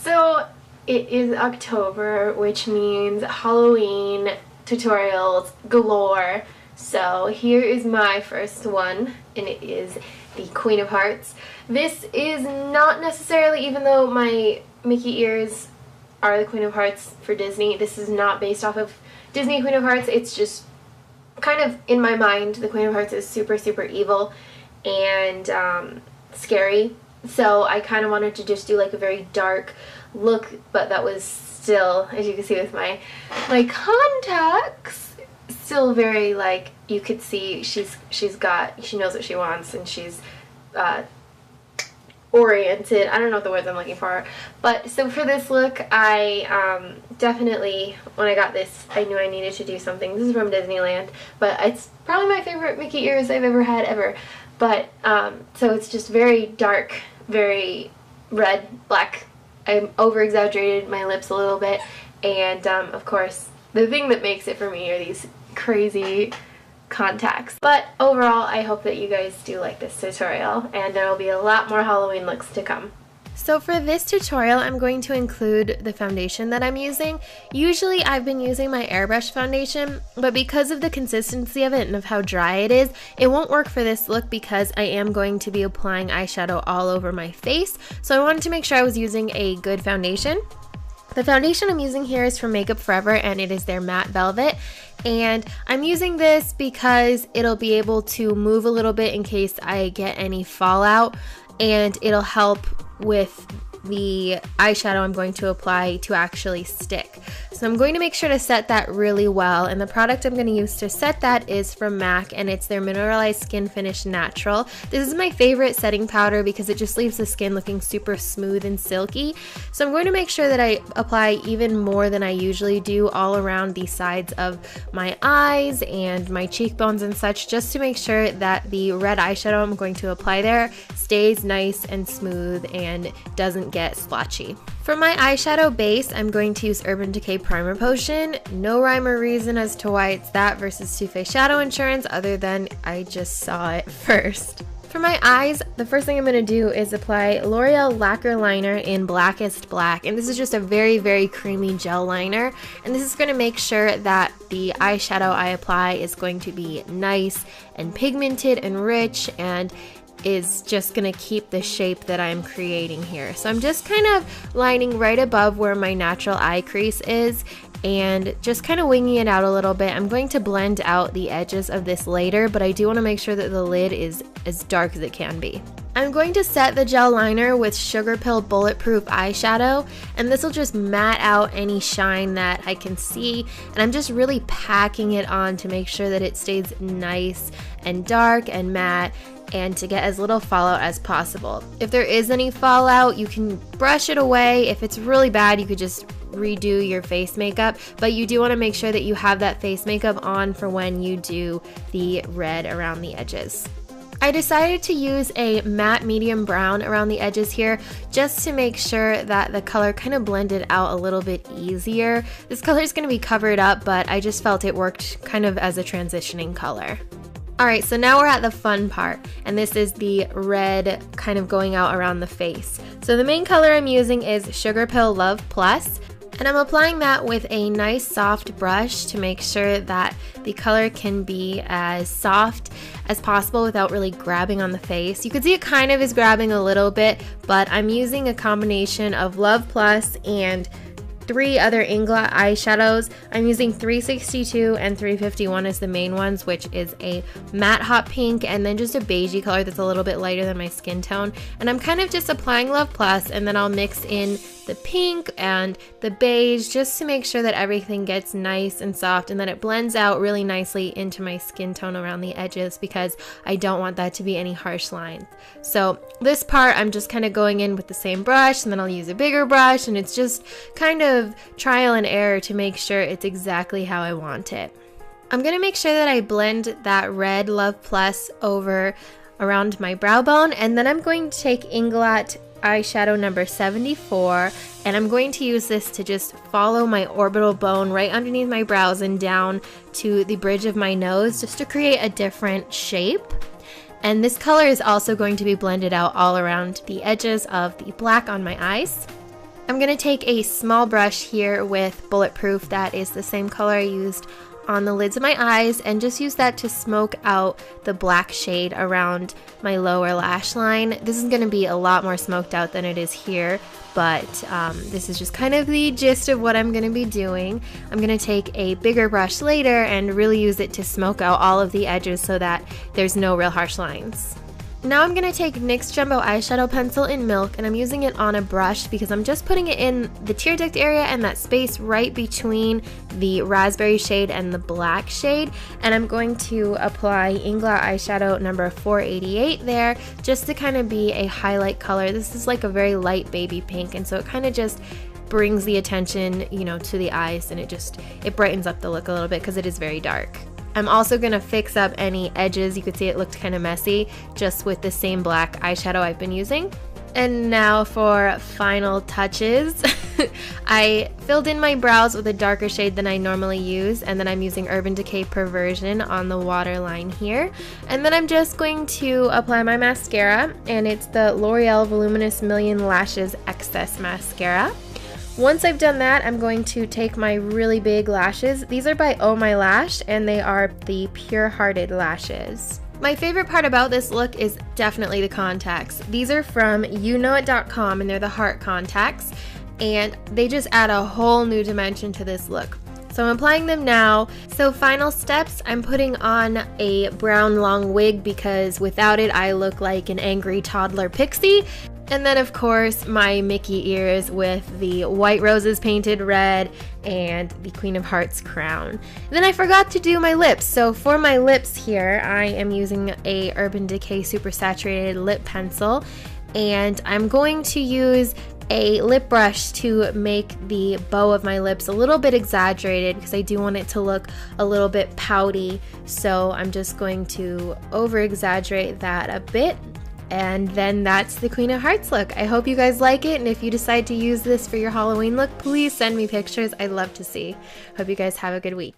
So it is October, which means Halloween tutorials galore. So here is my first one, and it is the Queen of Hearts. This is not necessarily, even though my Mickey ears are the Queen of Hearts for Disney, this is not based off of Disney Queen of Hearts. It's just kind of, in my mind, the Queen of Hearts is super, super evil and scary. So I kind of wanted to just do like a very dark look, but that was still, as you can see with my contacts, still very, like, you could see she knows what she wants, and she's oriented. I don't know what the words I'm looking for. But so for this look, I definitely, when I got this, I knew I needed to do something. This is from Disneyland, but it's probably my favorite Mickey ears I've ever had ever. But so it's just very dark, very red, black. I over-exaggerated my lips a little bit, and of course the thing that makes it for me are these crazy contacts. But overall, I hope that you guys do like this tutorial, and there will be a lot more Halloween looks to come. So for this tutorial, I'm going to include the foundation that I'm using. Usually I've been using my airbrush foundation, but because of the consistency of it and of how dry it is, it won't work for this look because I am going to be applying eyeshadow all over my face. So I wanted to make sure I was using a good foundation. The foundation I'm using here is from Makeup Forever, and it is their Matte Velvet. And I'm using this because it'll be able to move a little bit in case I get any fallout, and it'll help with the eyeshadow I'm going to apply to actually stick. So I'm going to make sure to set that really well, and the product I'm going to use to set that is from MAC, and it's their Mineralized Skin Finish Natural. This is my favorite setting powder because it just leaves the skin looking super smooth and silky. So I'm going to make sure that I apply even more than I usually do all around the sides of my eyes and my cheekbones and such, just to make sure that the red eyeshadow I'm going to apply there stays nice and smooth and doesn't get splotchy. For my eyeshadow base, I'm going to use Urban Decay Primer Potion. No rhyme or reason as to why it's that versus Too Faced Shadow Insurance, other than I just saw it first. For my eyes, the first thing I'm going to do is apply L'Oreal Lacquer Liner in Blackest Black, and this is just a very, very creamy gel liner, and this is going to make sure that the eyeshadow I apply is going to be nice and pigmented and rich, and is just gonna keep the shape that I'm creating here. So I'm just kind of lining right above where my natural eye crease is and just kind of winging it out a little bit. I'm going to blend out the edges of this later, but I do want to make sure that the lid is as dark as it can be. I'm going to set the gel liner with Sugarpill Bulletproof eyeshadow, and this will just matte out any shine that I can see, and I'm just really packing it on to make sure that it stays nice and dark and matte, and to get as little fallout as possible. If there is any fallout, you can brush it away. If it's really bad, you could just redo your face makeup, but you do want to make sure that you have that face makeup on for when you do the red around the edges. I decided to use a matte medium brown around the edges here just to make sure that the color kind of blended out a little bit easier. This color is going to be covered up, but I just felt it worked kind of as a transitioning color. Alright, so now we're at the fun part, and this is the red kind of going out around the face. So the main color I'm using is Sugarpill Love Plus, and I'm applying that with a nice soft brush to make sure that the color can be as soft as possible without really grabbing on the face. You can see it kind of is grabbing a little bit, but I'm using a combination of Love Plus and 3 other Inglot eyeshadows. I'm using 362 and 351 as the main ones, which is a matte hot pink and then just a beigey color that's a little bit lighter than my skin tone. And I'm kind of just applying Love Plus, and then I'll mix in the pink and the beige just to make sure that everything gets nice and soft and that it blends out really nicely into my skin tone around the edges, because I don't want that to be any harsh lines. So this part I'm just kind of going in with the same brush, and then I'll use a bigger brush, and it's just kind of trial and error to make sure it's exactly how I want it. I'm going to make sure that I blend that red Love Plus over around my brow bone, and then I'm going to take Inglot eyeshadow number 74, and I'm going to use this to just follow my orbital bone right underneath my brows and down to the bridge of my nose, just to create a different shape. And this color is also going to be blended out all around the edges of the black on my eyes. I'm going to take a small brush here with Bulletproof that is the same color I used on the lids of my eyes, and just use that to smoke out the black shade around my lower lash line. This is going to be a lot more smoked out than it is here, but this is just kind of the gist of what I'm going to be doing. I'm going to take a bigger brush later and really use it to smoke out all of the edges so that there's no real harsh lines. Now I'm going to take NYX Jumbo Eyeshadow Pencil in Milk, and I'm using it on a brush because I'm just putting it in the tear duct area and that space right between the raspberry shade and the black shade. And I'm going to apply Ingla eyeshadow number 488 there just to kind of be a highlight color. This is like a very light baby pink, and so it kind of just brings the attention, you know, to the eyes, and it brightens up the look a little bit because it is very dark. I'm also going to fix up any edges. You could see it looked kind of messy just with the same black eyeshadow I've been using. And now for final touches. I filled in my brows with a darker shade than I normally use, and then I'm using Urban Decay Perversion on the waterline here. And then I'm just going to apply my mascara, and it's the L'Oreal Voluminous Million Lashes Excess Mascara. Once I've done that, I'm going to take my really big lashes. These are by Oh My Lash, and they are the Pure Hearted lashes. My favorite part about this look is definitely the contacts. These are from youknowit.com, and they're the heart contacts, and they just add a whole new dimension to this look. So I'm applying them now. So final steps, I'm putting on a brown long wig because without it I look like an angry toddler pixie. And then of course my Mickey ears with the white roses painted red and the Queen of Hearts crown. And then I forgot to do my lips. So for my lips here, I am using a Urban Decay Super Saturated Lip Pencil, and I'm going to use a lip brush to make the bow of my lips a little bit exaggerated because I do want it to look a little bit pouty. So I'm just going to over exaggerate that a bit. And then that's the Queen of Hearts look. I hope you guys like it, and if you decide to use this for your Halloween look, please send me pictures. I'd love to see. Hope you guys have a good week.